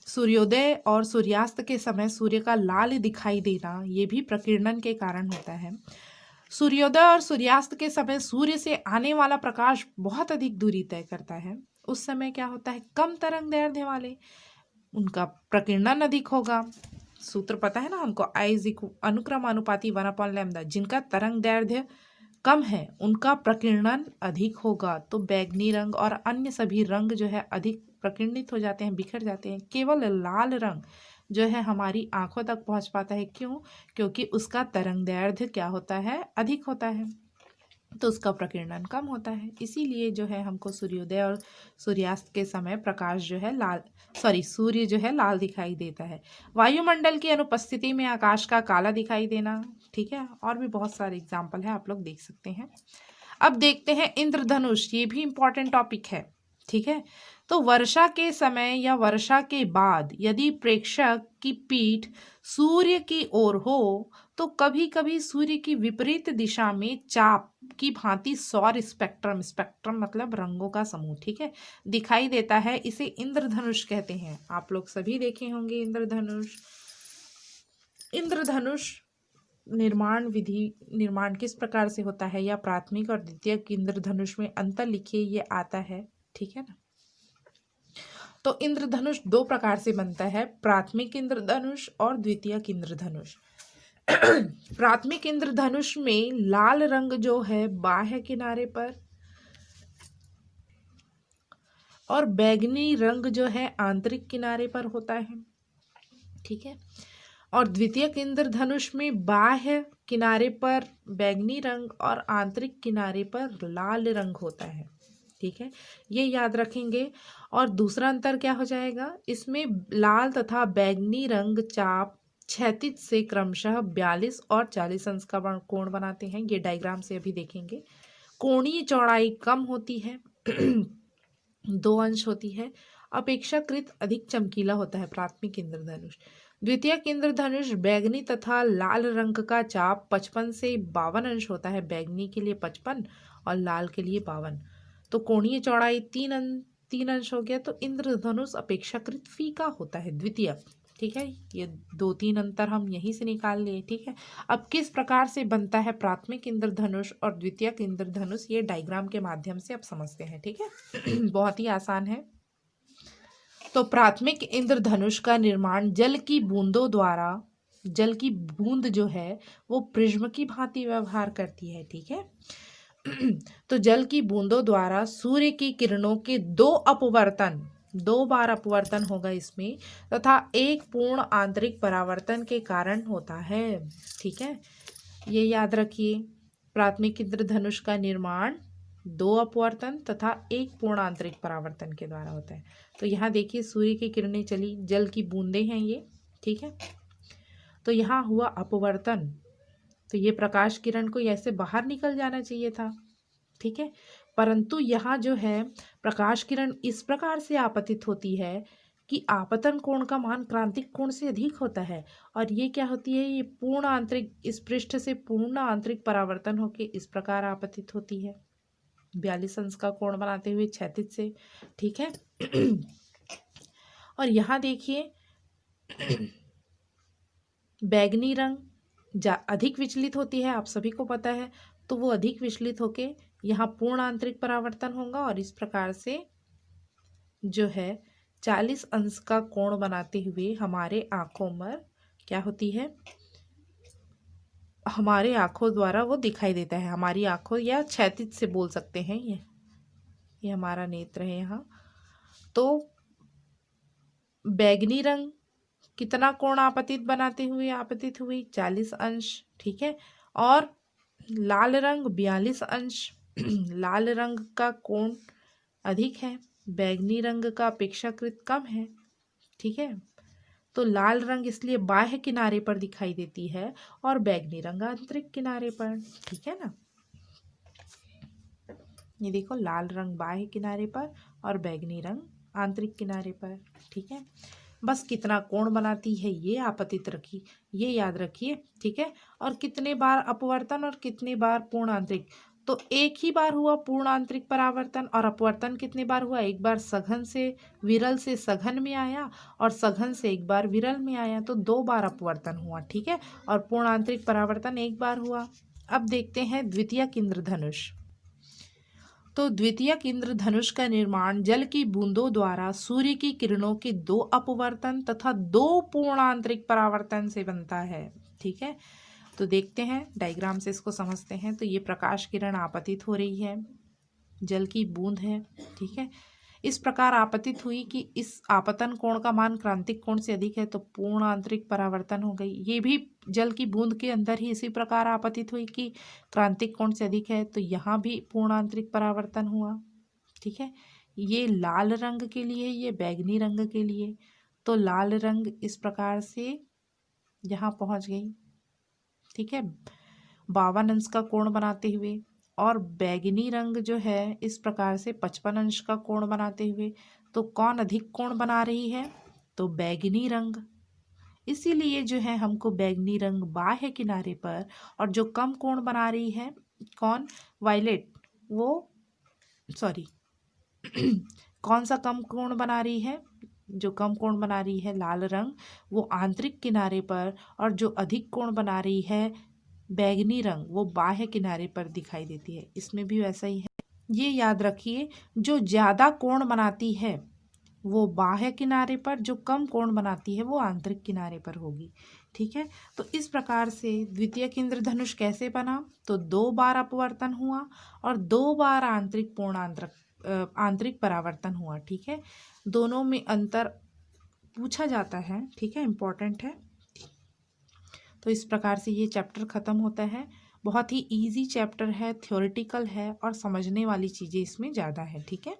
सूर्योदय और सूर्यास्त के समय सूर्य का लाल दिखाई देना, ये भी प्रकीर्णन के कारण होता है। सूर्योदय और सूर्यास्त के समय सूर्य से आने वाला प्रकाश बहुत अधिक दूरी तय करता है। उस समय क्या होता है, कम तरंग दैर्ध्य वाले, उनका प्रकीर्णन अधिक होगा। सूत्र पता है ना हमको, I अनुक्रम अनुपाती 1/λ। जिनका तरंग दैर्ध्य कम है उनका प्रकीर्णन अधिक होगा। तो बैगनी रंग और अन्य सभी रंग जो है अधिक प्रकीर्णित हो जाते हैं, बिखर जाते हैं। केवल लाल रंग जो है हमारी आंखों तक पहुंच पाता है। क्यों? क्योंकि उसका तरंग दैर्ध्य क्या होता है, अधिक होता है, तो उसका प्रकीर्णन कम होता है। इसीलिए जो है हमको सूर्योदय और सूर्यास्त के समय प्रकाश जो है सूर्य जो है लाल दिखाई देता है। वायुमंडल की अनुपस्थिति में आकाश का काला दिखाई देना, ठीक है। और भी बहुत सारे एग्जाम्पल है, आप लोग देख सकते हैं। अब देखते हैं इंद्रधनुष, ये भी इंपॉर्टेंट टॉपिक है, ठीक है। तो वर्षा के समय या वर्षा के बाद यदि प्रेक्षक की पीठ सूर्य की ओर हो तो कभी कभी सूर्य की विपरीत दिशा में चाप की भांति सौर स्पेक्ट्रम, स्पेक्ट्रम मतलब रंगों का समूह, ठीक है, दिखाई देता है। इसे इंद्रधनुष कहते हैं। आप लोग सभी देखे होंगे इंद्रधनुष। इंद्रधनुष निर्माण किस प्रकार से होता है, या प्राथमिक और द्वितीयक इंद्रधनुष में अंतर लिखिए, ये आता है, ठीक है ना। तो इंद्रधनुष दो प्रकार से बनता है, प्राथमिक इंद्रधनुष और द्वितीयक इंद्रधनुष। प्राथमिक इंद्रधनुष में लाल रंग जो है बाह्य किनारे पर और बैगनी रंग जो है आंतरिक किनारे पर होता है, ठीक है। और द्वितीयक इंद्रधनुष में बाह्य किनारे पर बैगनी रंग और आंतरिक किनारे पर लाल रंग होता है, ठीक है, ये याद रखेंगे। और दूसरा अंतर क्या हो जाएगा, इसमें लाल तथा बैगनी रंग चाप क्षैतिज से क्रमशः 42 और 40 अंश का कोण बनाते हैं। ये डायग्राम से अभी देखेंगे। कोणीय चौड़ाई कम होती है 2 अंश होती है। अपेक्षाकृत अधिक चमकीला होता है प्राथमिक इंद्रधनुष। द्वितीयक इंद्रधनुष बैगनी तथा लाल रंग का चाप 55 से 52 अंश होता है। बैगनी के लिए 55 और लाल के लिए 52। तो कोणीय चौड़ाई 3 अंश हो गया। तो इंद्रधनुष अपेक्षाकृत फीका होता है द्वितीयक, ठीक है। ये 2-3 अंतर हम यहीं से निकाल लिए, ठीक है। अब किस प्रकार से बनता है प्राथमिक इंद्रधनुष और द्वितीयक इंद्रधनुष, ये डायग्राम के माध्यम से आप समझते हैं, ठीक है। बहुत ही आसान है। तो प्राथमिक इंद्रधनुष का निर्माण जल की बूंद जो है वो प्रिज्म की भांति व्यवहार करती है, ठीक है। तो जल की बूंदों द्वारा सूर्य की किरणों के 2 बार अपवर्तन होगा इसमें, तथा एक पूर्ण आंतरिक परावर्तन के कारण होता है, ठीक है। ये याद रखिए, प्राथमिक इंद्रधनुष का निर्माण 2 अपवर्तन तथा एक पूर्ण आंतरिक परावर्तन के द्वारा होता है। तो यहाँ देखिए सूर्य की किरणें चली, जल की बूंदें हैं ये, ठीक है। तो यहाँ हुआ अपवर्तन, तो ये प्रकाश किरण को ऐसे बाहर निकल जाना चाहिए था, ठीक है। परंतु यहाँ जो है प्रकाश किरण इस प्रकार से आपतित होती है कि आपतन कोण का मान क्रांतिक कोण से अधिक होता है। और ये क्या होती है, ये पूर्ण आंतरिक, इस पृष्ठ से पूर्ण आंतरिक परावर्तन होकर इस प्रकार आपतित होती है 42 अंश का कोण बनाते हुए क्षैतिज से, ठीक है। और यहाँ देखिए बैगनी रंग अधिक विचलित होती है, आप सभी को पता है। तो वो अधिक विचलित होके यहाँ पूर्ण आंतरिक परावर्तन होगा और इस प्रकार से जो है 40 अंश का कोण बनाते हुए हमारे आंखों में क्या होती है, हमारे आंखों द्वारा वो दिखाई देता है। हमारी आंखों या क्षैतिज से बोल सकते हैं, ये हमारा नेत्र है यहाँ। तो बैगनी रंग कितना कोण आपतित हुई 40 अंश, ठीक है। और लाल रंग 42 अंश। लाल रंग का कोण अधिक है, बैगनी रंग का अपेक्षाकृत कम है, ठीक है। तो लाल रंग इसलिए बाह्य किनारे पर दिखाई देती है और बैगनी रंग आंतरिक किनारे पर, ठीक है ना। ये देखो, लाल रंग बाह्य किनारे पर और बैगनी रंग आंतरिक किनारे पर, ठीक है। बस कितना कोण बनाती है ये आपतित रखिए, ये याद रखिए, ठीक है। और कितने बार अपवर्तन और कितने बार पूर्ण आंतरिक, तो एक ही बार हुआ पूर्ण आंतरिक परावर्तन, और अपवर्तन कितने बार हुआ? एक बार सघन से विरल से सघन में आया और सघन से एक बार विरल में आया, तो 2 बार अपवर्तन हुआ। ठीक है, और पूर्ण आंतरिक परावर्तन एक बार हुआ। अब देखते हैं द्वितीयक इंद्रधनुष। तो द्वितीयक इंद्रधनुष का निर्माण जल की बूंदों द्वारा सूर्य की किरणों के 2 अपवर्तन तथा 2 पूर्ण आंतरिक परावर्तन से बनता है। ठीक है, तो देखते हैं डायग्राम से इसको समझते हैं। तो ये प्रकाश किरण आपतित हो रही है, जल की बूंद है। ठीक है, इस प्रकार आपतित हुई कि इस आपतन कोण का मान क्रांतिक कोण से अधिक है, तो पूर्ण आंतरिक परावर्तन हो गई। ये भी जल की बूंद के अंदर ही इसी प्रकार आपतित हुई कि क्रांतिक कोण से अधिक है, तो यहाँ भी पूर्ण आंतरिक परावर्तन हुआ। ठीक है, ये लाल रंग के लिए, ये बैगनी रंग के लिए। तो लाल रंग इस प्रकार से यहाँ पहुँच गई। ठीक है, 52 अंश का कोण बनाते हुए, और बैगनी रंग जो है इस प्रकार से 55 अंश का कोण बनाते हुए। तो कौन अधिक कोण बना रही है? तो बैगनी रंग। इसीलिए जो है हमको बैगनी रंग बाह्य किनारे पर, और जो कम कोण बना रही है कौन? वायलेट, वो सॉरी कौन सा कम कोण बना रही है? जो कम कोण बना रही है लाल रंग, वो आंतरिक किनारे पर, और जो अधिक कोण बना रही है बैगनी रंग, वो बाह्य किनारे पर दिखाई देती है। इसमें भी वैसा ही है। ये याद रखिए, जो ज़्यादा कोण बनाती है वो बाह्य किनारे पर, जो कम कोण बनाती है वो आंतरिक किनारे पर होगी। ठीक है, तो इस प्रकार से द्वितीयक इंद्रधनुष कैसे बना? तो 2 बार अपवर्तन हुआ और 2 बार आंतरिक परावर्तन हुआ। ठीक है, दोनों में अंतर पूछा जाता है। ठीक है, इम्पोर्टेंट है। तो इस प्रकार से ये चैप्टर ख़त्म होता है। बहुत ही इजी चैप्टर है, थ्योरेटिकल है, और समझने वाली चीज़ें इसमें ज़्यादा है। ठीक है।